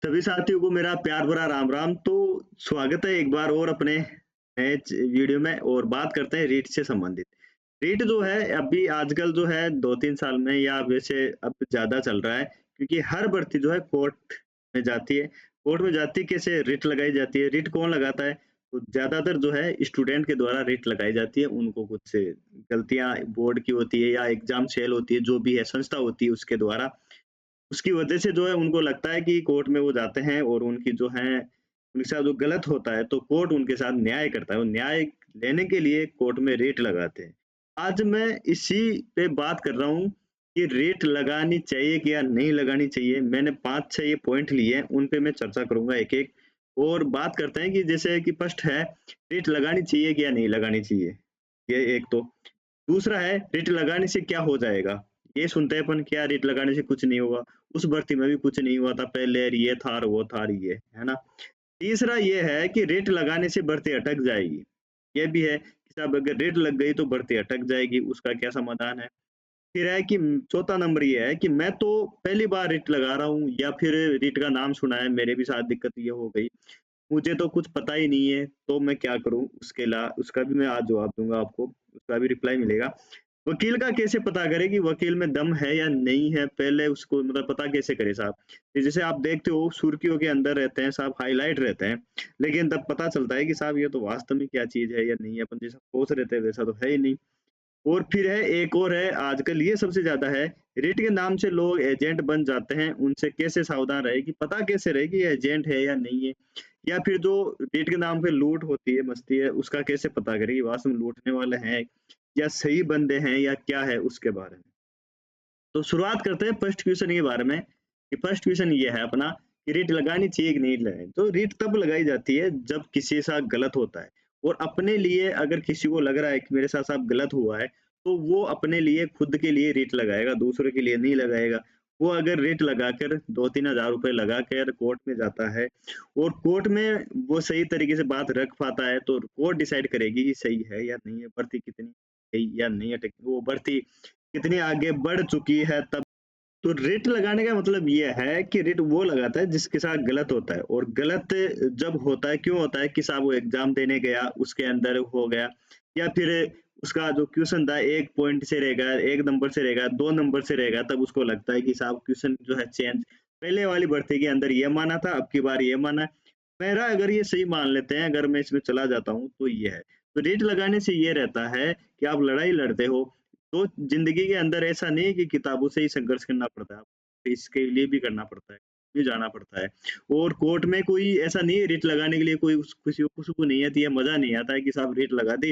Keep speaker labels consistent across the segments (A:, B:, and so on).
A: सभी साथियों को मेरा प्यार भरा राम राम। तो स्वागत है एक बार और अपने नए वीडियो में और बात करते हैं रीट से संबंधित। रीट जो है अभी आजकल जो है 2-3 साल में या वैसे अब ज़्यादा चल रहा है, क्योंकि हर भर्ती जो है कोर्ट में जाती है। कोर्ट में जाती है कैसे रीट लगाई जाती है। रीट कौन लगाता है? तो ज़्यादातर जो है स्टूडेंट के द्वारा रीट लगाई जाती है। उनको कुछ गलतियाँ बोर्ड की होती है या एग्ज़ाम फेल होती है, जो भी है संस्था होती है उसके द्वारा। उसकी वजह से जो है उनको लगता है कि कोर्ट में वो जाते हैं और उनकी जो है उनके साथ जो गलत होता है तो कोर्ट उनके साथ न्याय करता है। वो न्याय लेने के लिए कोर्ट में रेट लगाते हैं। आज मैं इसी पे बात कर रहा हूँ कि रेट लगानी चाहिए कि या नहीं लगानी चाहिए। मैंने 5-6 ये पॉइंट लिए हैं, उन पे मैं चर्चा करूँगा एक-एक और बात करते हैं कि जैसे कि फर्स्ट है, रेट लगानी चाहिए कि या नहीं लगानी चाहिए। ये एक तो। दूसरा है रेट लगाने से क्या हो जाएगा? ये सुनते हैं अपन क्या रेट लगाने से कुछ नहीं होगा। उस भर्ती में भी कुछ नहीं हुआ था पहले ये था और वो था और ये, है ना? तीसरा ये है कि रेट लगाने से भर्ती अटक जाएगी। ये भी है कि साहब अगर रेट लग गई तो भर्ती अटक जाएगी, उसका क्या समाधान है? फिर है कि चौथा नंबर ये है कि मैं तो पहली बार रेट लगा रहा हूँ या फिर रेट का नाम सुना है, मेरे भी साथ दिक्कत ये हो गई। मुझे तो कुछ पता ही नहीं है, तो मैं क्या करूँ? उसका भी मैं आज जवाब दूँगा आपको, उसका भी रिप्लाई मिलेगा। वकील का कैसे पता करें कि वकील में दम है या नहीं है? पहले उसको मतलब पता कैसे करें साहब? कि जैसे आप देखते हो सुर्खियों के अंदर रहते हैं साहब, हाइलाइट रहते हैं, लेकिन तब पता चलता है कि साहब ये तो वास्तव में क्या चीज़ है या नहीं है, अपन जैसा सोच रहे थे वैसा तो है ही नहीं। और फिर है एक और है आजकल ये सबसे ज़्यादा है, रेट के नाम से लोग एजेंट बन जाते हैं, उनसे कैसे सावधान रहें कि पता कैसे रहे कि ये एजेंट है या नहीं है? या फिर जो रेट के नाम पे लूट होती है, मस्ती है, उसका कैसे पता करें कि वास्तव में लूटने वाले हैं या सही बंदे हैं या क्या है उसके बारे में? तो शुरुआत करते हैं फर्स्ट क्वेश्चन के बारे में कि फर्स्ट क्वेश्चन ये है अपना कि रेट लगानी चाहिए कि नहीं लगानी। तो रेट तब लगाई जाती है जब किसी के साथ गलत होता है और अपने लिए अगर किसी को लग रहा है कि मेरे साथ साथ गलत हुआ है तो वो अपने लिए खुद के लिए रेट लगाएगा, दूसरे के लिए नहीं लगाएगा। वो अगर रेट लगाकर 2-3 हज़ार रुपए लगाकर कोर्ट में जाता है और कोर्ट में वो सही तरीके से बात रख पाता है तो कोर्ट डिसाइड करेगी कि सही है या नहीं है, भर्ती कितनी सही या नहीं है, वो भर्ती कितनी आगे बढ़ चुकी है तब। तो रेट लगाने का मतलब ये है कि रेट वो लगाता है जिसके साथ गलत होता है और गलत जब होता है क्यों होता है कि साहब वो एग्जाम देने गया उसके अंदर हो गया या फिर उसका जो क्वेश्चन था 1 पॉइंट से रहेगा, 1 नंबर से रहेगा, 2 नंबर से रहेगा, तब उसको लगता है कि साहब क्वेश्चन जो है चेंज, पहले वाली भर्ती के अंदर ये माना था, अब की बार ये माना है। मेरा अगर ये सही मान लेते हैं, अगर मैं इसमें चला जाता हूँ तो ये है। तो रेट लगाने से ये रहता है कि आप लड़ाई लड़ते हो तो ज़िंदगी के अंदर ऐसा नहीं है कि किताबों से ही संघर्ष करना पड़ता है, इसके लिए भी करना पड़ता है, भी जाना पड़ता है। और कोर्ट में कोई ऐसा नहीं है रेट लगाने के लिए कोई किसी को नहीं आती है, मज़ा नहीं आता है कि साहब रेट लगा दी,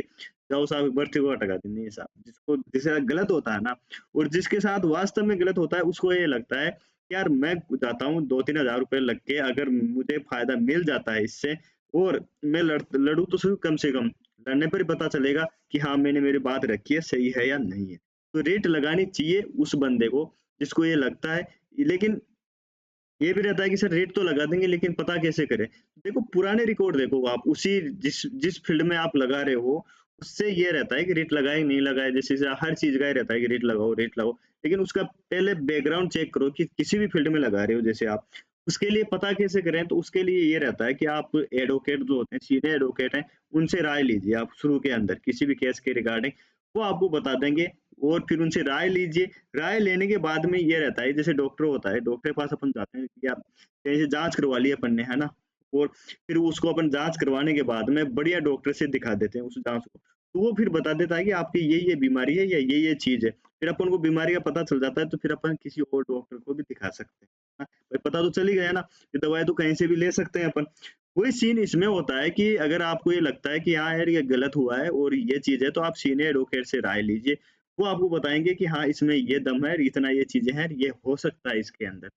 A: जाओ साहब भर्ती को हटा दी। नहीं साहब, जिसको जिसके साथ गलत होता है ना और जिसके साथ वास्तव में गलत होता है, उसको ये लगता है कि यार मैं जाता हूँ 2-3 हज़ार रुपए लग के अगर मुझे फ़ायदा मिल जाता है इससे और मैं लड़ूँ तो सही कम से कम, लड़ने पर ही पता चलेगा कि हाँ, मैंने मेरी बात रखी है, सही है या नहीं है। तो रेट लगानी चाहिए उस बंदे को जिसको ये लगता है, लेकिन ये भी रहता है कि सर रेट तो लगा देंगे लेकिन पता कैसे करें? देखो पुराने रिकॉर्ड देखो आप उसी जिस जिस फ़ील्ड में आप लगा रहे हो, उससे ये रहता है कि रेट लगाए नहीं लगाए जैसे हर चीज़ का ये रहता है कि रेट लगाओ। लेकिन उसका पहले बैकग्राउंड चेक करो कि किसी भी फ़ील्ड में लगा रहे हो जैसे आप, उसके लिए पता कैसे करें? तो उसके लिए ये रहता है कि आप एडवोकेट जो होते हैं, सीनियर एडवोकेट हैं, उनसे राय लीजिए आप शुरू के अंदर किसी भी केस के रिगार्डिंग, वो आपको बता देंगे और फिर उनसे राय लीजिए। राय लेने के बाद में ये रहता है जैसे डॉक्टर होता है, डॉक्टर के पास अपन जाते हैं कि आप कहीं से जाँच करवा ली अपन ने, है ना? और फिर उसको अपन जाँच करवाने के बाद में बढ़िया डॉक्टर से दिखा देते हैं उस जाँच को। तो वो फिर बता देता है कि आपकी ये बीमारी है या ये चीज़ है। फिर अपन को बीमारी का पता चल जाता है तो फिर अपन किसी और डॉक्टर को भी दिखा सकते हैं। हाँ, भाई पता तो चल ही गया ना, ये दवाई तो कहीं से भी ले सकते हैं अपन। वही सीन इसमें होता है कि अगर आपको ये लगता है कि हाँ यार ये गलत हुआ है और ये चीज़ है तो आप सीनियर एडवोकेट से राय लीजिए। वो आपको बताएँगे कि हाँ, इसमें ये दम है, इतना ये चीज़ें हैं, ये हो सकता है इसके अंदर।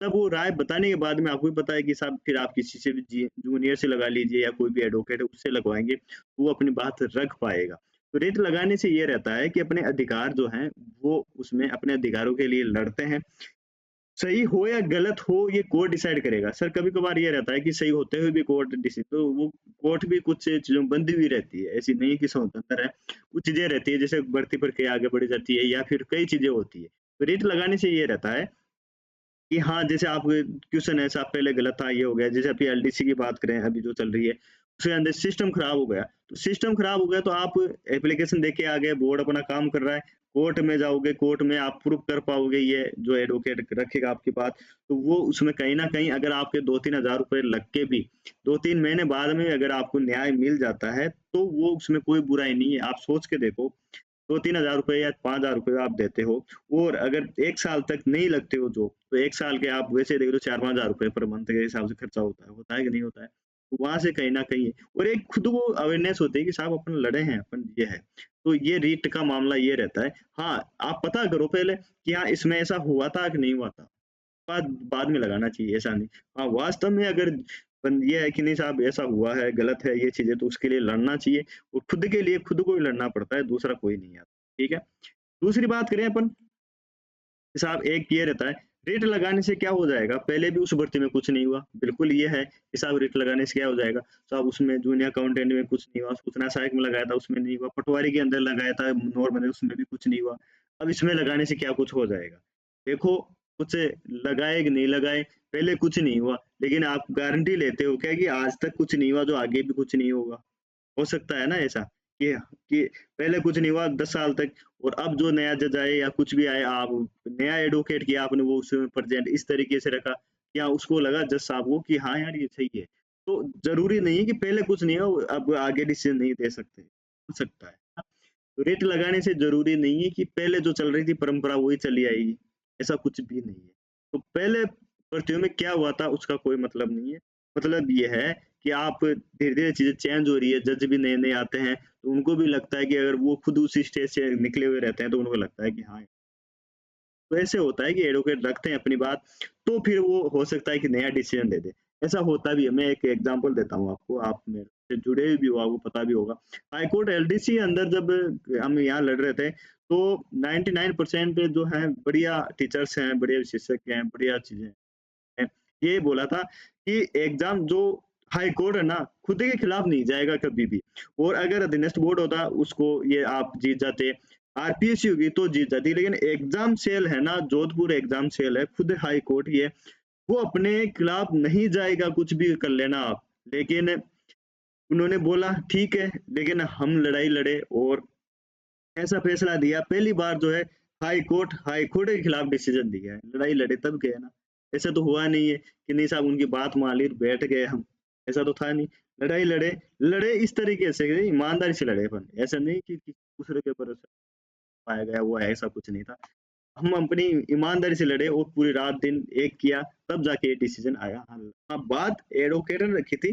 A: तब वो राय बताने के बाद में आपको भी पता है कि साहब फिर आप किसी से भी जी जूनियर से लगा लीजिए या कोई भी एडवोकेट है उससे लगवाएँगे, वो अपनी बात रख पाएगा। तो रेट लगाने से ये रहता है कि अपने अधिकार जो हैं, वो उसमें अपने अधिकारों के लिए लड़ते हैं। सही हो या गलत हो ये कोर्ट डिसाइड करेगा। सर कभी-कभार ये रहता है कि सही होते हुए भी कोर्ट तो वो कोर्ट भी कुछ चीज़ों में बंधी हुई रहती है। ऐसी नहीं है कि स्वतंत्र है। कुछ चीज़ें रहती है जैसे भर्ती प्रक्रिया आगे बढ़ जाती है या फिर कई चीज़ें होती है। तो रेट लगाने से ये रहता है कि हाँ, जैसे आप क्वेश्चन ऐसा पहले गलत था, ये हो गया। जैसे अभी एलडीसी की बात करें, अभी जो चल रही है, उसके अंदर सिस्टम खराब हो गया। तो सिस्टम खराब हो गया तो आप एप्लीकेशन देके आ गए, बोर्ड अपना काम कर रहा है, कोर्ट में जाओगे, कोर्ट में आप प्रूव कर पाओगे, ये जो एडवोकेट रखेगा आपकी बात, तो वो उसमें कहीं न कहीं अगर आपके 2-3 हज़ार रुपए लग के भी 2-3 महीने बाद में अगर आपको न्याय मिल जाता है, तो वो उसमें कोई बुराई नहीं है। आप सोच के देखो, 2-3 हज़ार रुपए या 5,000 रुपए आप देते हो और अगर 1 साल तक नहीं लगते हो जॉब, तो 1 साल के आप वैसे देख लो 4-5 हज़ार रुपए पर मंथ के हिसाब से खर्चा होता है कि नहीं होता है? तो वहाँ से कहीं न कहीं और एक खुद को अवेयरनेस होती है कि साहब अपन लड़े हैं, अपन ये है। तो ये रीट का मामला ये रहता है। हाँ, आप पता करो पहले कि हाँ, इसमें ऐसा हुआ था कि नहीं हुआ था। बाद बाद में लगाना चाहिए, ऐसा नहीं। हाँ, वास्तव में अगर ये है कि नहीं साहब ऐसा हुआ है, गलत है ये चीज़ें, तो उसके लिए लड़ना चाहिए और खुद के लिए खुद को ही लड़ना पड़ता है, दूसरा कोई नहीं आता। ठीक है? दूसरी बात करें अपन, साहब एक ये रहता है, रेट लगाने से क्या हो जाएगा? पहले भी उस भर्ती में कुछ नहीं हुआ, बिल्कुल ये है कि साहब रेट लगाने से क्या हो जाएगा? साहब उसमें जूनियर अकाउंटेंट में कुछ नहीं हुआ, सूचना सहायक में लगाया था उसमें नहीं हुआ, पटवारी के अंदर लगाया था नॉर्मल उसमें भी कुछ नहीं हुआ। अब इसमें लगाने से क्या कुछ हो जाएगा? देखो, कुछ लगाए कि नहीं लगाए, पहले कुछ नहीं हुआ, लेकिन आप गारंटी लेते हो क्या कि आज तक कुछ नहीं हुआ, जो आगे भी कुछ नहीं होगा? हो सकता है ना ऐसा कि पहले कुछ नहीं हुआ 10 साल तक और अब जो नया जज आए या कुछ भी आए, आप नया एडवोकेट किया आपने, वो उसमें प्रेजेंट इस तरीके से रखा या उसको लगा जज साहब को कि हाँ यार ये सही है। तो ज़रूरी नहीं है कि पहले कुछ नहीं हो, अब आगे डिसीज़न नहीं दे सकते। हो सकता है। हाँ, तो रेट लगाने से ज़रूरी नहीं है कि पहले जो चल रही थी परंपरा वही चली आएगी, ऐसा कुछ भी नहीं है। तो पहले भर्तियों में क्या हुआ था उसका कोई मतलब नहीं है। मतलब ये है कि आप धीरे-धीरे चीज़ें चेंज हो रही है, जज भी नए-नए आते हैं, तो उनको भी लगता है कि अगर वो खुद उसी स्टेज से निकले हुए रहते हैं, तो उनको लगता है कि हाँ, तो ऐसे होता है कि एडवोकेट रखते हैं अपनी बात, तो फिर वो हो सकता है कि नया डिसीज़न दे दे। ऐसा होता भी है, मैं एक एग्ज़ाम्पल देता हूँ आपको, आप मेरे से जुड़े भी हो, आपको पता भी होगा। हाई कोर्ट एलडीसी अंदर जब हम यहाँ लड़ रहे थे, तो 99% जो हैं बढ़िया टीचर्स हैं, बढ़िया विशेषज्ञ हैं, बढ़िया चीज़ें हैं। ये बोला था कि एग्ज़ाम जो हाई कोर्ट है ना, खुद के खिलाफ नहीं जाएगा कभी भी और अगर अधीनस्थ बोर्ड होता उसको ये आप जीत जाते, आरपीएससी होगी तो जीत जाती, लेकिन एग्ज़ाम सेल है ना, जोधपुर एग्ज़ाम सेल है, खुद हाई कोर्ट ही है, वो अपने खिलाफ नहीं जाएगा, कुछ भी कर लेना आप। लेकिन उन्होंने बोला ठीक है, लेकिन हम लड़ाई लड़े और ऐसा फैसला दिया, पहली बार जो है हाई कोर्ट के खिलाफ डिसीजन दिया है, लड़ाई लड़े तब गए ना। ऐसा तो हुआ नहीं है कि नहीं साहब उनकी बात मान ली बैठ गए हम, ऐसा तो था नहीं। लड़ाई लड़े, लड़े इस तरीके से ईमानदारी से लड़े अपन, ऐसा नहीं कि दूसरे के भरोसे पाया गया हुआ है, ऐसा कुछ नहीं था। हम अपनी ईमानदारी से लड़े और पूरी रात दिन एक किया, तब जाके ये डिसीजन आया। हाँ, बात एडवोकेट ने रखी थी,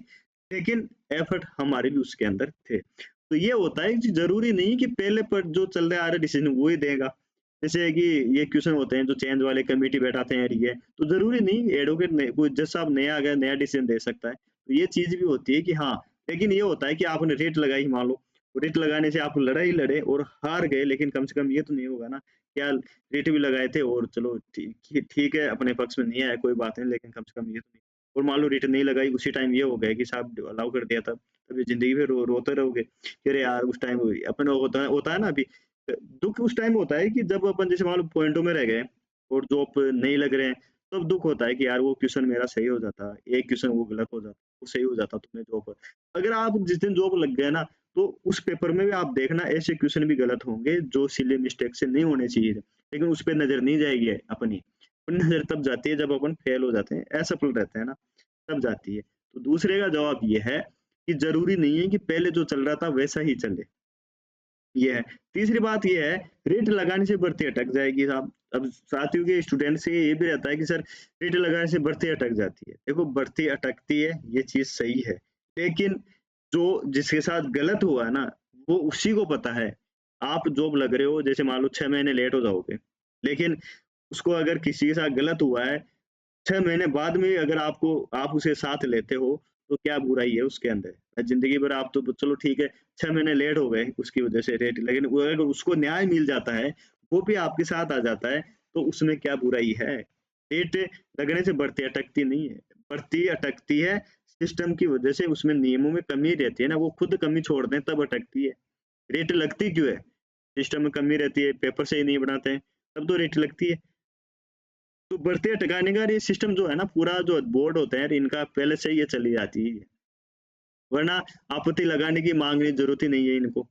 A: लेकिन एफर्ट हमारे भी उसके अंदर थे। तो ये होता है कि ज़रूरी नहीं कि पहले पर जो चल रहा आ रहा डिसीजन वो ही देगा। जैसे कि ये क्वेश्चन होते हैं जो चेंज वाले कमिटी बैठाते हैं ये, तो ज़रूरी नहीं एडवोकेट ने कोई जज साहब नया आ गया, नया डिसीजन दे सकता है। तो ये चीज़ भी होती है कि हाँ, लेकिन ये होता है कि आपने रेट लगाई मान लो, रेट लगाने से आप लड़ाई लड़े और हार गए, लेकिन कम से कम ये तो नहीं होगा ना, क्या रेट भी लगाए थे और चलो ठीक है, अपने पक्ष में नहीं आया कोई बात नहीं, लेकिन कम से कम ये तो नहीं और मान लो रेट नहीं लगाई, उसी टाइम ये हो गया कि साहब अलाउ कर दिया था, तब ये ज़िंदगी भर रोते रहोगे। कि अरे यार उस टाइम अपन होता है ना अभी दुःख उस टाइम होता है कि जब अपन जैसे मान लो पॉइंटों में रह गए और जॉब नहीं लग रहे हैं, तब दुःख होता है कि यार वो क्वेश्चन मेरा सही हो जाता, एक क्वेश्चन वो गलत हो जाता, वो सही हो जाता तो मैं जॉब अगर आप जिस दिन जॉब लग गए ना, तो उस पेपर में भी आप देखना ऐसे क्वेश्चन भी गलत होंगे जो सिली मिस्टेक से नहीं होने चाहिए थे। लेकिन उस पे नज़र नहीं जाएगी अपनी। नज़र तब जाती है जब अपन फेल हो जाते हैं, असफल रहते हैं ना, तब जाती है। तो दूसरे का जवाब ये है कि ज़रूरी नहीं है कि पहले जो चल रहा था वैसा ही चले, ये है। तीसरी बात ये है, रेट लगाने से भर्ती अटक जाएगी साहब। अब साथियों के स्टूडेंट से ये भी रहता है कि सर रेट लगाने से भर्ती अटक जाती है। देखो भर्ती अटकती है, ये चीज़ सही है। लेकिन जो जिसके साथ गलत हुआ है ना, वो उसी को पता है। आप जॉब लग रहे हो, जैसे मान लो 6 महीने लेट हो जाओगे, लेकिन उसको अगर किसी के साथ गलत हुआ है 6 महीने बाद में अगर आप उसे साथ लेते हो, तो क्या बुराई है उसके अंदर? ज़िंदगी भर आप तो चलो ठीक है, 6 महीने लेट हो गए उसकी वजह से रेट लेकिन वो अगर उसको न्याय मिल जाता है, वो भी आपके साथ आ जाता है, तो उसमें क्या बुराई है? रेट लगने से बढ़ती अटकती नहीं है, बढ़ती अटकती है सिस्टम की वजह से उसमें नियमों में कमी रहती है ना, वो खुद कमी छोड़ दें तब अटकती है। रेट लगती क्यों है? सिस्टम में कमी रहती है, पेपर सही नहीं बनाते हैं, तब तो रेट लगती है। तो बढ़ते अटकाने का ये सिस्टम जो है ना, पूरा जो बोर्ड होते हैं इनका पहले से ही ये चली जाती है, वरना आपत्ति लगाने की मांगने की जरूरत ही नहीं है इनको।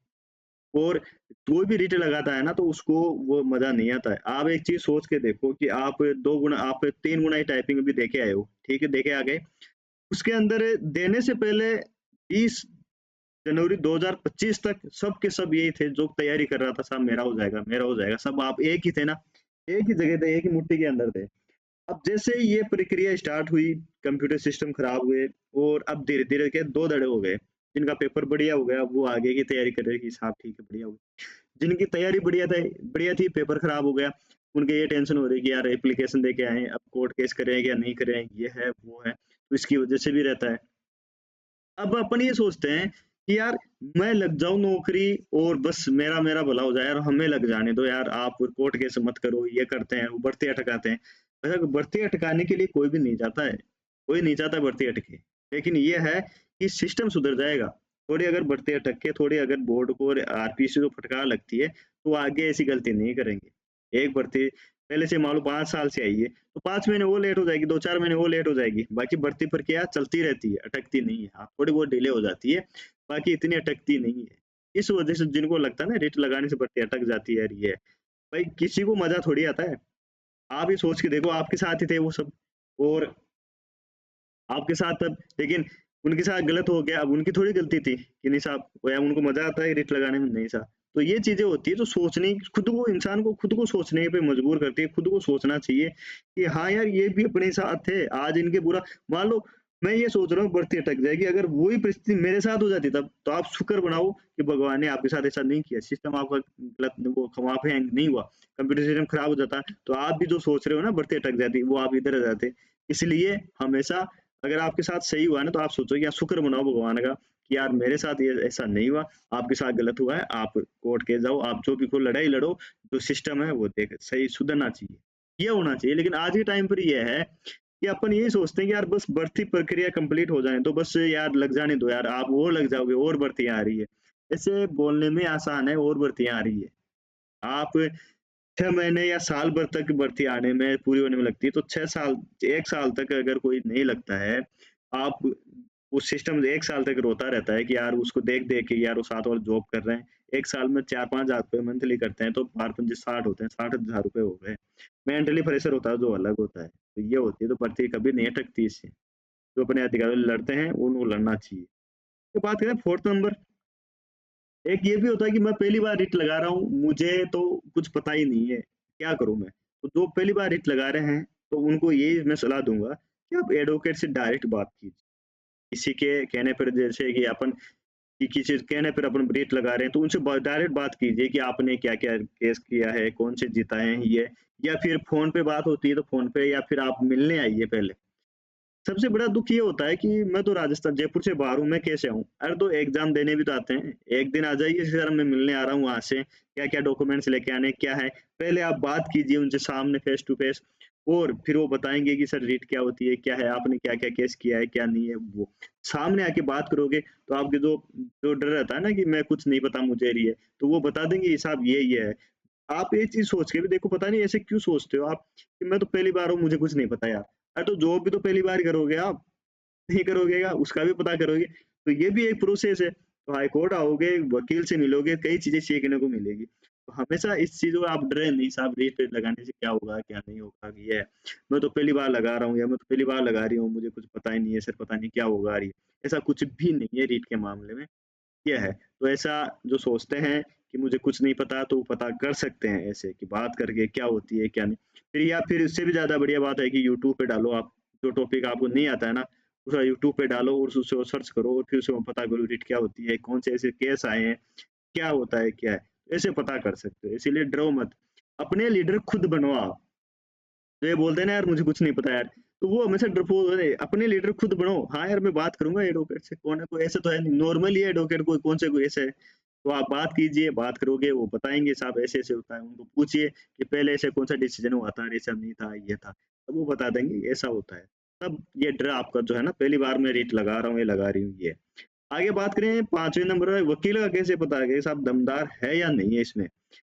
A: और कोई भी रिट लगाता है ना तो उसको वो मजा नहीं आता है। आप एक चीज सोच के देखो कि आप 2 गुना, आप 3 गुना ही टाइपिंग भी देके आए हो, ठीक है, देके आ गए। उसके अंदर देने से पहले 20 जनवरी 2025 तक सब के सब यही थे जो तैयारी कर रहा था, साहब मेरा हो जाएगा, मेरा हो जाएगा, सब आप एक ही थे ना, एक ही जगह थे, एक ही मुट्ठी के अंदर थे। अब जैसे ही ये प्रक्रिया स्टार्ट हुई, कंप्यूटर सिस्टम खराब हुए, और अब धीरे धीरे के 2 धड़े हो गए। जिनका पेपर बढ़िया हो गया वो आगे की तैयारी कर रहे हैं कि साहब ठीक है, बढ़िया हो गया। जिनकी तैयारी बढ़िया थी, पेपर खराब हो गया, उनके ये टेंशन हो रही है कि यार एप्लीकेशन दे के आए हैं, अब कोर्ट केस करें या नहीं करें, ये है वो है, तो इसकी वजह से भी रहता है। अब अपन ये सोचते हैं कि यार मैं लग जाऊं नौकरी और बस मेरा मेरा भला हो जाए, यार हमें लग जाने दो यार, आप कोर्ट केस मत करो, ये करते हैं, वो भर्ती अटकाते हैं। वैसे भर्ती अटकाने के लिए कोई भी नहीं चाहता है, कोई नहीं चाहता भर्ती अटके, लेकिन ये है कि सिस्टम सुधर जाएगा। थोड़ी अगर भर्ती अटक के, थोड़ी अगर बोर्ड को और आरपीसी को फटकार लगती है, तो अगे ऐसी गलती नहीं करेंगे। एक भर्ती पहले से मान लो 5 साल से आई है, तो 5 महीने वो लेट हो जाएगी, 2-4 महीने वो लेट हो जाएगी, बाकी भर्ती प्रक्रिया चलती रहती है, अटकती नहीं है। हाँ, थोड़ी बहुत डिले हो जाती है, बाकी इतनी अटकती नहीं है। इस वजह से जिनको लगता है ना रेट लगाने से भर्ती अटक जाती है, ये है। भाई किसी को मजा थोड़ी आता है। आप ही सोच के देखो, आपके साथ ही थे वो सब, और आपके साथ अब, लेकिन उनके साथ गलत हो गया, अब उनकी थोड़ी गलती थी कि नहीं साहब, वो या उनको मजा आता है रेट लगाने में, नहीं साहब। तो ये चीजें होती है जो सोचने, खुद को, इंसान को खुद को सोचने पे मजबूर करती है। खुद को सोचना चाहिए कि हाँ यार, ये भी अपने साथ थे, आज इनके बुरा, मान लो मैं ये सोच रहा हूँ बढ़ती अटक जाएगी, अगर वही परिस्थिति मेरे साथ हो जाती तब तो आप शुक्र बनाओ कि भगवान ने आपके साथ ऐसा नहीं किया, सिस्टम आपका गलत वो वहां पे हैंग नहीं हुआ, कंप्यूटर सिस्टम खराब हो जाता, तो आप भी जो सोच रहे हो ना बढ़ती अटक जाती, वो आप इधर आ जाते। इसलिए हमेशा अगर आपके साथ सही हुआ है ना, तो आप सोचो या शुक्र मनाओ भगवान का कि यार मेरे साथ ये ऐसा नहीं हुआ, आपके साथ गलत हुआ है, आप कोर्ट केस जाओ, आप जो भी कोई लड़ाई लड़ो, जो सिस्टम है वो देख सही सुधरना चाहिए, ये होना चाहिए। लेकिन आज के टाइम पर ये है कि अपन यही सोचते हैं कि यार बस भर्ती प्रक्रिया कंप्लीट हो जाए तो बस यार लग जाने दो यार, आप और लग जाओगे, और भर्तियां आ रही है। ऐसे बोलने में आसान है, और भर्तियां आ रही है। आप 6 महीने या साल भर तक भर्ती आने में, पूरी होने में लगती है, तो 6 साल, 1 साल तक अगर कोई नहीं लगता है, आप उस सिस्टम 1 साल तक रोता रहता है कि यार उसको देख-देख के यार वो 7 और जॉब कर रहे हैं। 1 साल में 4-5 हज़ार रुपए मंथली करते हैं, तो 12 पंजे 60 होते हैं, 60,000 रुपए हो गए। मेंटली प्रेशर होता है जो अलग होता है। तो ये होती है, तो भर्ती कभी नहीं अटकती इससे। जो अपने अधिकारों लिए लड़ते हैं, उनको लड़ना चाहिए। तो बात करें 4th नंबर, एक ये भी होता है कि मैं पहली बार रिट लगा रहा हूँ, मुझे तो कुछ पता ही नहीं है, क्या करूँ मैं? तो जो पहली बार रिट लगा रहे हैं, तो उनको ये मैं सलाह दूँगा कि आप एडवोकेट से डायरेक्ट बात कीजिए। किसी के कहने पर, जैसे कि अपन कि किसी के कहने पर अपन रिट लगा रहे हैं, तो उनसे डायरेक्ट बात कीजिए कि आपने क्या-क्या केस किया है, कौन से जिताए हैं ये, या फिर फ़ोन पे बात होती है तो फ़ोन पे, या फिर आप मिलने आइए पहले। सबसे बड़ा दुःख ये होता है कि मैं तो राजस्थान जयपुर से बाहर हूँ, मैं कैसे आऊँ? अरे तो एग्ज़ाम देने भी तो आते हैं। एक दिन आ जाइए, सर मैं मिलने आ रहा हूँ वहाँ से, क्या-क्या डॉक्यूमेंट्स लेके आने हैं, क्या है? पहले आप बात कीजिए उनसे सामने फेस टू फेस, और फिर वो बताएँगे कि सर रीट क्या होती है, क्या है, आपने क्या-क्या केस किया है, क्या नहीं है वो। सामने आके बात करोगे तो आपके जो जो डर रहता है ना कि मैं कुछ नहीं पता मुझे ये, तो वो बता देंगे साहब ये है। आप ये चीज़ सोच के भी देखो, पता नहीं ऐसे क्यों सोचते हो आप कि मैं तो पहली बार हूँ, मुझे कुछ नहीं पता यार। अरे तो जॉब भी तो पहली बार करोगे आप, नहीं करोगेगा, उसका भी पता करोगे। तो ये भी एक प्रोसेस है। तो हाई कोर्ट आओगे, वकील से मिलोगे, कई चीज़ें सीखने को मिलेगी। तो हमेशा इस चीज़ को आप डरे नहीं, साहब रेट वेट लगाने से क्या होगा, क्या नहीं होगा, ये है। मैं तो पहली बार लगा रहा हूँ, या मैं तो पहली बार लगा रही हूँ, मुझे कुछ पता ही नहीं है सर, पता नहीं क्या होगा ये। ऐसा कुछ भी नहीं है रीट के मामले में। ये है। तो ऐसा जो सोचते हैं कि मुझे कुछ नहीं पता, तो वो पता कर सकते हैं ऐसे कि बात करके क्या होती है, क्या नहीं। फिर या फिर इससे भी ज़्यादा बढ़िया बात है कि यूट्यूब पे डालो आप, जो टॉपिक आपको नहीं आता है ना, उसका यूट्यूब पे डालो और उससे सर्च करो, और फिर उसमें पता करो रीट क्या होती है, कौन से ऐसे केस आए हैं, क्या होता है, क्या है। ऐसे पता कर सकते हो, इसीलिए डरो मत। अपने लीडर खुद बनो आप। तो ये बोलते हैं ना यार मुझे कुछ नहीं पता यार, तो वो हमेशा डरपोक होते हैं। अपने लीडर खुद बनो। हाँ यार मैं बात करूँगा एडवोकेट से, कौन है, कोई ऐसे तो है नहीं, नॉर्मली है एडवोकेट, कोई कौन से कोई ऐसे है। तो आप बात कीजिए, बात करोगे, वो बताएँगे साहब ऐसे-ऐसे होता है। उनको पूछिए कि पहले ऐसे कौन-सा डिसीज़न हुआ था, ऐसा नहीं था, ये था। तब वो बता देंगे ऐसा होता है। तब ये डर आपका जो है ना, पहली बार मैं रेट लगा रहा हूँ, ये लगा रही हूँ, ये। आगे बात करें 5वें नंबर पे, वकील का कैसे पता है कि साहब दमदार है या नहीं है इसमें?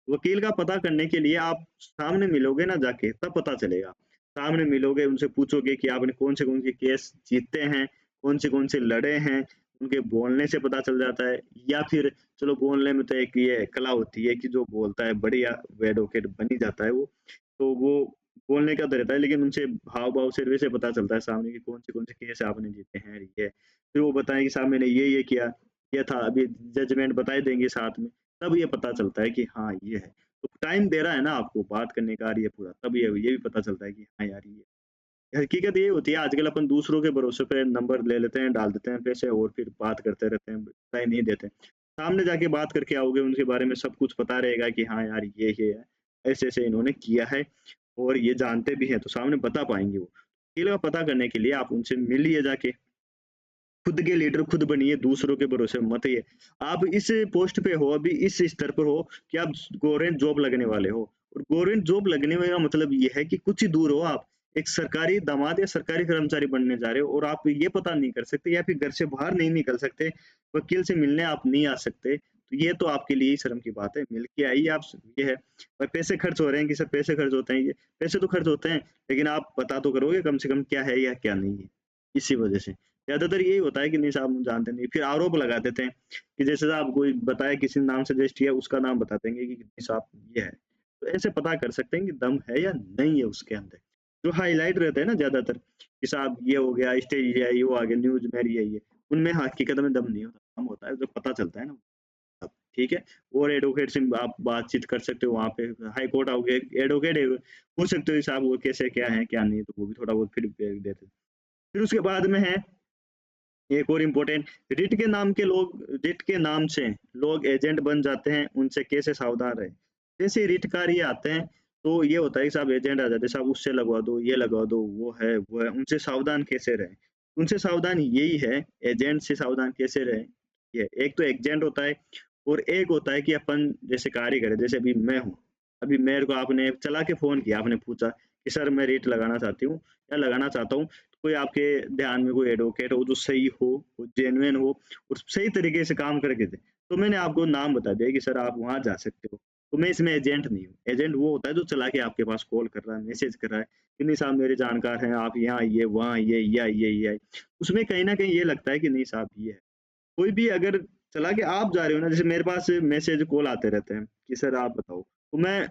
A: वकील का पता करने के लिए आप सामने मिलोगे ना जाके, तब पता चलेगा। सामने मिलोगे, उनसे पूछोगे कि आपने कौन से केस जीते हैं, कौन से लड़े हैं, उनके बोलने से पता चल जाता है। या फिर चलो बोलने में तो एक ये कला होती है कि जो बोलता है बढ़िया वो एडवोकेट बन ही जाता है वो। तो वो बोलने का तो रहता है, लेकिन उनसे हाव-भाव से वैसे पता चलता है सामने कि कौन से केस आपने जीते हैं, ये। फिर वो बताएँ कि साहब मैंने ये किया, ये था, अभी जजमेंट बता ही देंगे साथ में, तब ये पता चलता है कि हाँ, ये है। तो टाइम दे रहा है ना आपको बात करने का ये पूरा, तब ये भी पता चलता है कि हाँ यार ये हकीकत ये होती है आजकल अपन दूसरों के भरोसे पे नंबर ले लेते हैं, डाल देते हैं पैसे और फिर बात करते रहते हैं, रिप्लाई नहीं देते। सामने जाके बात करके आओगे उनके बारे में सब कुछ पता रहेगा कि हाँ यार ये है, ऐसे-ऐसे इन्होंने किया है और ये जानते भी हैं, तो सामने बता पाएँगे वो। अकेले पता करने के लिए आप उनसे मिलिए जाके। खुद के लीडर खुद बनिए, दूसरों के भरोसे मत आइए। आप इस पोस्ट पे हो, अभी इस स्तर पर हो कि आप गवर्नमेंट जॉब लगने वाले हो और गवर्नमेंट जॉब लगने में का मतलब ये है कि कुछ ही दूर हो आप, एक सरकारी दामाद या सरकारी कर्मचारी बनने जा रहे हो और आप ये पता नहीं कर सकते या फिर घर से बाहर नहीं निकल सकते, वकील से मिलने आप नहीं आ सकते, तो ये तो आपके लिए ही शर्म की बात है। मिल के आइए आप ये है। और पैसे खर्च हो रहे हैं कि सर पैसे खर्च होते हैं ये, पैसे तो खर्च होते हैं, लेकिन आप पता तो करोगे कम से कम क्या है या क्या नहीं है, इसी वजह से। ज़्यादातर यही होता है कि नहीं साहब हम जानते नहीं, फिर आरोप लगा देते हैं कि जैसे साहब कोई बताया किसी ने नाम सजेस्ट किया उसका नाम बता देंगे कि नहीं साहब ये है। तो ऐसे पता कर सकते हैं कि दम है या नहीं है उसके अंदर। जो हाइलाइट रहते हैं ना ज़्यादातर कि साहब ये हो गया, स्टेज ये आई, वो आ गया, न्यूज़ में ये, उनमें हकीकत में दम नहीं होता, दम होता है जो पता चलता है ना तब, ठीक है? और एडवोकेट से आप बातचीत कर सकते हो वहाँ पे, हाई कोर्ट आओगे, एडवोकेट पूछ सकते हो कि साहब वो कैसे क्या है, क्या नहीं है, तो वो भी थोड़ा बहुत फीडबैक देते हैं। फिर उसके बाद में है एक और इम्पोर्टेंट, रिट के नाम से लोग एजेंट बन जाते हैं, उनसे कैसे सावधान रहें। जैसे रिट कार्य आते हैं, तो ये होता है कि साहब एजेंट आ जाते हैं, साहब उससे लगवा दो, ये लगवा दो, वो है, उनसे सावधान कैसे रहें? उनसे सावधान यही है, एजेंट से सावधान कैसे रहें? ये एक तो एजेंट होता है और एक होता है कि अपन जैसे कार्य करें, जैसे अभी मैं हूँ, अभी मेरे को आपने चला के फ़ोन किया, आपने पूछा कि सर मैं रिट लगाना चाहती हूँ या लगाना चाहता हूँ, कोई आपके ध्यान में कोई एडवोकेट हो जो सही हो, वो जेन्युइन हो और सही तरीके से काम करके दे। तो मैंने आपको नाम बता दिया कि सर आप वहाँ जा सकते हो। तो मैं इसमें एजेंट नहीं हूँ। एजेंट वो होता है जो चला के आपके पास कॉल कर रहा है, मैसेज कर रहा है कि नहीं साहब मेरे जानकार हैं, आप यहाँ आइए, वहाँ आइए, ये आइए, ये आइए। उसमें कहीं न कहीं ये लगता है कि नहीं साहब ये है। कोई भी अगर चला के आप जा रहे हो ना, जैसे मेरे पास मैसेज कॉल आते रहते हैं कि सर आप बताओ। तो मैं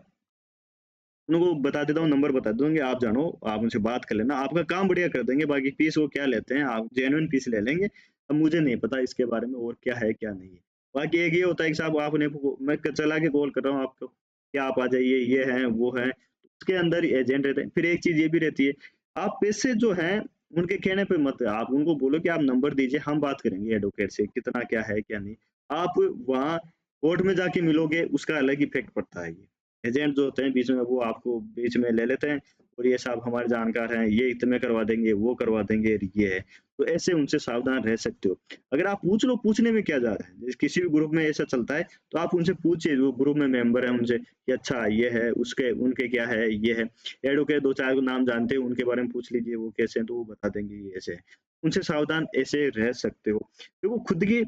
A: उनको बता देता हूँ, नंबर बता दूँगी, आप जानो, आप उनसे बात कर लेना, आपका काम बढ़िया कर देंगे, बाकी फीस वो क्या लेते हैं, आप जेन्युइन फीस ले लेंगे। अब मुझे नहीं पता इसके बारे में और क्या है, क्या नहीं है। बाकी एक ये होता है कि साहब आपने वो मैं चला के कॉल कर रहा हूँ आपको, कि आप आ जाइए, ये है, वो है, उसके अंदर एजेंट रहते हैं। फिर एक चीज़ ये भी रहती है, आप पैसे जो हैं, उनके कहने पे मत आप उनको बोलो कि आप नंबर दीजिए, हम बात करेंगे एडवोकेट से, कितना क्या है, क्या नहीं। आप वहाँ कोर्ट में जाके मिलोगे, उसका अलग इफ़ेक्ट पड़ता है ये। एजेंट जो होते हैं बीच में वो आपको बीच में ले लेते हैं और ये साहब हमारे जानकार हैं, ये इतने करवा देंगे, वो करवा देंगे, ये है। तो ऐसे उनसे सावधान रह सकते हो। अगर आप पूछ लो, पूछने में क्या जा रहा है? जैसे किसी भी ग्रुप में ऐसा चलता है, तो आप उनसे पूछिए जो ग्रुप में मेंबर हैं उनसे कि अच्छा ये है, उसके उनके क्या है, ये है। एडवोकेट 2-4 को नाम जानते हो, उनके बारे में पूछ लीजिए वो कैसे हैं, तो वो बता देंगे ये ऐसे है। उनसे सावधान ऐसे रह सकते हो। देखो खुद की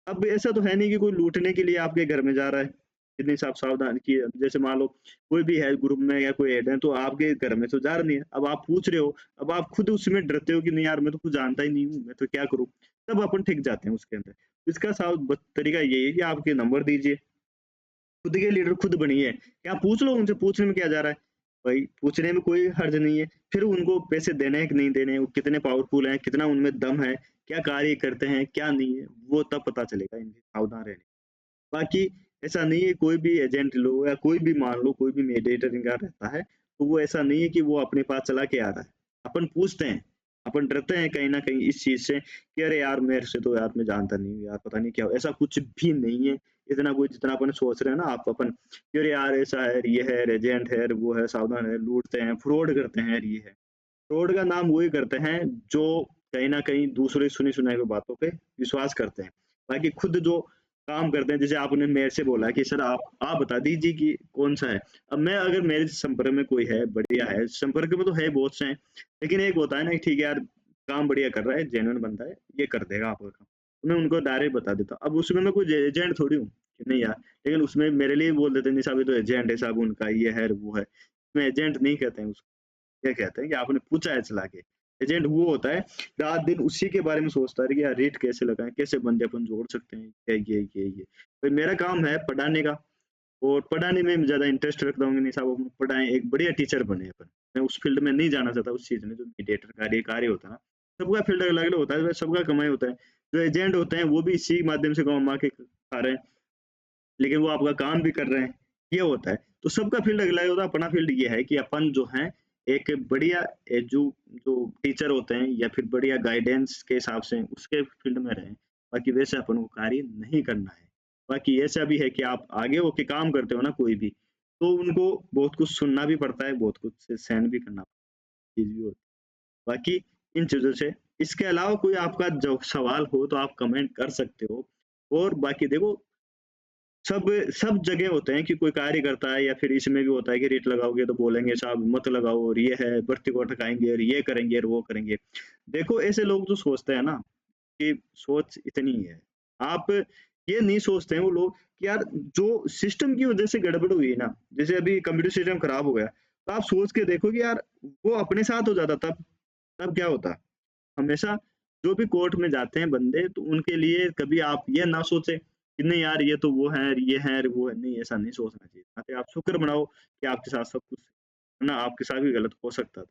A: अब ऐसा तो है नहीं कि कोई लूटने के लिए आपके घर में जा रहा है। इतनी आप सावधान कि जैसे मान लो कोई भी है ग्रुप में या कोई ऐड है तो आपके घर में तो जा रहा नहीं है। अब आप पूछ रहे हो, अब आप खुद उसमें डरते हो कि नहीं यार मैं तो कुछ जानता ही नहीं हूँ, मैं तो क्या करूँ? तब अपन ठिक जाते हैं उसके अंदर। इसका तरीका यही है कि आपके नंबर दीजिए, खुद के लीडर खुद बनिए। क्या पूछ लो उनसे, पूछने में क्या जा रहा है? भाई पूछने में कोई हर्ज नहीं है। फिर उनको पैसे देने हैं कि नहीं देने हैं, वो कितने पावरफुल हैं, कितना उनमें दम है, क्या कार्य करते हैं, क्या नहीं है, वो तब पता चलेगा इनके सावधान रहने। बाकी ऐसा नहीं है कोई भी एजेंट लो या कोई भी मान लो कोई भी मेडिएटर इनका रहता है, तो वो ऐसा नहीं है कि वो अपने पास चला के आ रहा है। अपन पूछते हैं, अपन डरते हैं कहीं न कहीं इस चीज़ से कि अरे यार मेरे से तो यार मैं जानता नहीं हूँ यार, पता नहीं क्या हो, ऐसा कुछ भी नहीं है। इतना कोई जितना अपन सोच रहे हैं ना आप अपन कि अरे यार ऐसा है, ये है, एजेंट है, वो है, सावधान है, लूटते हैं, फ्रॉड करते हैं, ये है। फ्रॉड का नाम वही करते हैं जो कहीं न कहीं दूसरे सुनी-सुनाई हुई बातों पे विश्वास करते हैं। बाकी खुद जो काम करते हैं, जैसे आपने मेरे से बोला कि सर आप बता दीजिए कि कौन-सा है। अब मैं अगर मेरे संपर्क में कोई है, बढ़िया है, संपर्क में तो है बहुत से हैं, लेकिन एक होता है ना कि ठीक है यार, काम बढ़िया कर रहा है, जेन्युइन बंदा है, ये कर देगा आपका काम। तो मैं उनको डायरेक्ट बता देता हूँ। अब उसमें मैं कोई एजेंट थोड़ी हूँ कि नहीं यार, लेकिन उसमें मेरे लिए बोल देते हैं, नहीं साहब ये तो एजेंट है साहब उनका, ये है, वो है। इसमें एजेंट नहीं कहते हैं उसको। क्या कहते हैं कि आपने पूछा है चला के। एजेंट वो होता है रात दिन उसी के बारे में सोचता है कि यार रेट कैसे लगाएँ, कैसे बंदे अपन जोड़ सकते हैं, ये। तो मेरा काम है पढ़ाने का, और पढ़ाने में ज़्यादा इंटरेस्ट रखता हूँ कि नहीं साहब अपन पढ़ाएँ, एक बढ़िया टीचर बने अपन। मैं उस फ़ील्ड में नहीं जाना चाहता, उस चीज़ में जो मीडिएटर कार्य होता है ना, सबका फ़ील्ड अलग-अलग होता है, सबका कमाई होता है। जो एजेंट होते हैं वो भी इसी माध्यम से कमा के खा रहे हैं, लेकिन वो आपका काम भी कर रहे हैं, ये होता है। तो सबका फ़ील्ड अलग होता है, अपना फ़ील्ड ये है कि अपन जो है एक बढ़िया जो टीचर होते हैं या फिर बढ़िया गाइडेंस के हिसाब से उसके फ़ील्ड में रहें। बाकी वैसे अपन को कार्य नहीं करना है। बाकी ऐसा भी है कि आप आगे होके काम करते हो ना कोई भी, तो उनको बहुत कुछ सुनना भी पड़ता है, बहुत कुछ सहन भी करना चीज़ भी होती है। बाकी इन चीज़ों से इसके अलावा कोई आपका जो सवाल हो तो आप कमेंट कर सकते हो। और बाकी देखो सब सब जगह होते हैं कि कोई कार्य करता है या फिर इसमें भी होता है कि रेट लगाओगे तो बोलेंगे साहब मत लगाओ और ये है भर्ती को अटकाएँगे और ये करेंगे और वो करेंगे। देखो ऐसे लोग जो सोचते हैं ना कि सोच इतनी ही है। आप ये नहीं सोचते हैं वो लोग कि यार जो सिस्टम की वज़ह से गड़बड़ हुई है ना, जैसे अभी कंप्यूटर सिस्टम खराब हो गया, तो आप सोच के देखो कि यार वो अपने साथ हो जाता तब क्या होता? हमेशा जो भी कोर्ट में जाते हैं बंदे तो उनके लिए कभी आप ये ना सोचें कि नहीं यार ये तो वो है, ये है, वो है। नहीं, ऐसा नहीं सोचना चाहिए। यहाँ पे आप शुक्र मनाओ कि आपके साथ सब कुछ है ना, आपके साथ भी गलत हो सकता था।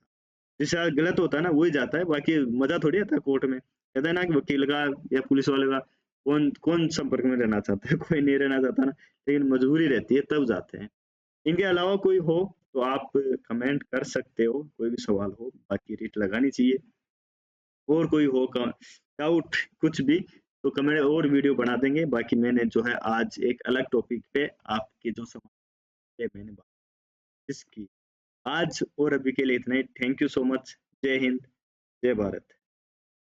A: जिसके साथ गलत होता है ना वही जाता है, बाकी मज़ा थोड़ी आता है कोर्ट में। कहते हैं ना कि वकील का या पुलिस वाले का कौन कौन संपर्क में रहना चाहता है? कोई नहीं रहना चाहता ना, लेकिन मजबूरी रहती है तब जाते हैं। इनके अलावा कोई हो तो आप कमेंट कर सकते हो, कोई भी सवाल हो, बाकी रेट लगानी चाहिए। और कोई हो डाउट कुछ भी तो कमेंट और वीडियो बना देंगे। बाकी मैंने जो है आज एक अलग टॉपिक पे आपकी जो समस्या है मैंने बात की। आज और अभी के लिए इतना ही। Thank you so much. जय हिंद, जय भारत।